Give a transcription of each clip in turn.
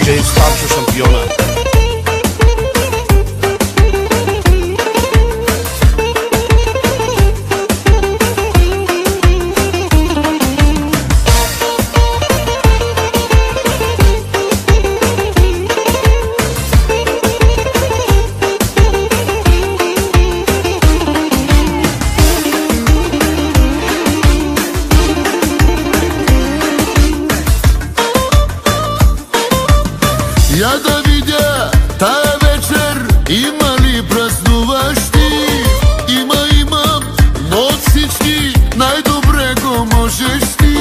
Диджей Станчо шампиона. Я да видя тая вечер има ли празнуващи? Имам, но от всички най-добре го можеш ти.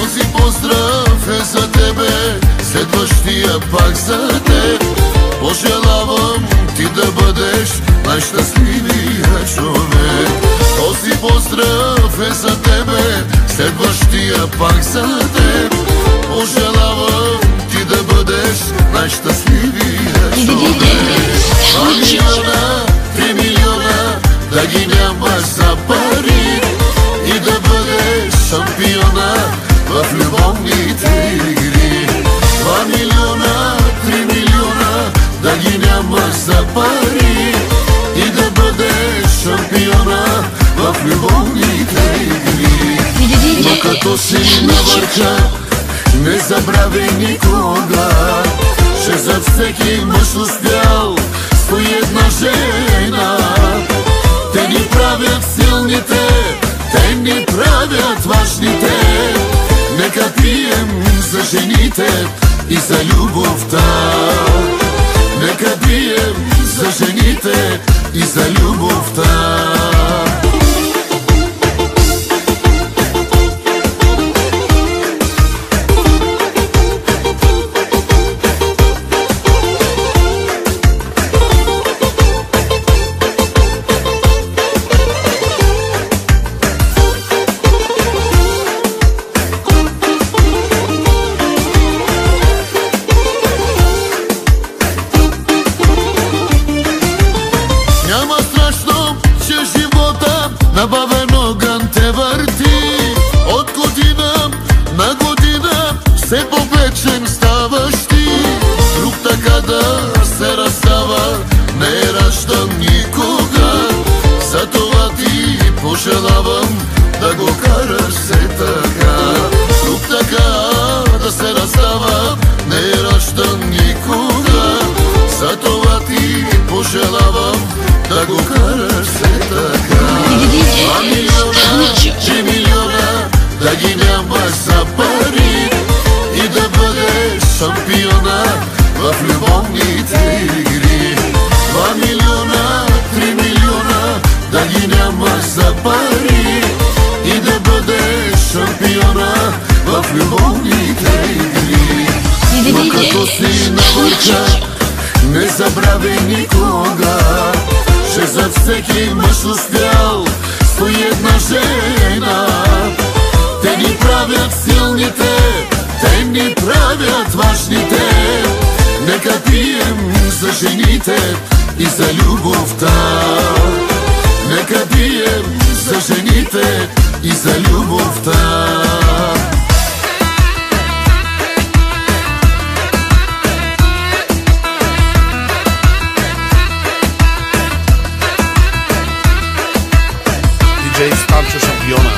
Този поздрав е за тебе, следващия пак за теб. Пожелавам ти да бъдеш най-щастливия човек. Този поздрав е за тебе, следващия пак за теб. Пожелавам ти да бъдеш най-щастливия човек. 2 милиона, 3 милиона, да ги нямаш за пари и да бъдеш шампиона в любовните игри. 2 милиона, 3 милиона, да ги нямаш за пари и да бъдеш шампиона в любовните игри. Но като си на върха, не забравяй никога, че зад всеки мъж успял стои една жена. Те ни правят силните, те ни правят важните. Нека пием за жените и за любовта. Нека пием за жените и за любовта. Няма страшно, че живота на бавен огън те върти. От година на година все по-вечен ставаш ти. Друг така да се разстава не е раждан никога. Затова ти пожелавам да го караш все така. Друг така да се разстава не е раждан никога. Затова ти пожелавам да го караш все така. 2 милиона, 3 милиона, да ги нямаш за пари и да бъдеш шампиона в любовните игри. 2 милиона, 3 милиона, да ги нямаш за пари и да бъдеш шампиона в любовните игри. Но като си на върха, не забравяй никога, че зад всеки мъж успял стои една жена. Те ни правят силните, те ни правят важните. Нека пием за жените и за любовта. Нека пием за жените и за любовта. Диджей Станчо шампиона.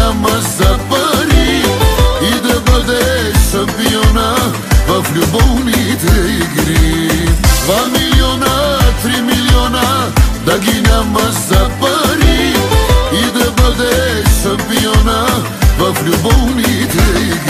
няма за пари и да бъдеш шампиона в любовните игри. 2 милиона, 3 милиона да ги няма за пари и да бъдеш шампиона в любовните игри.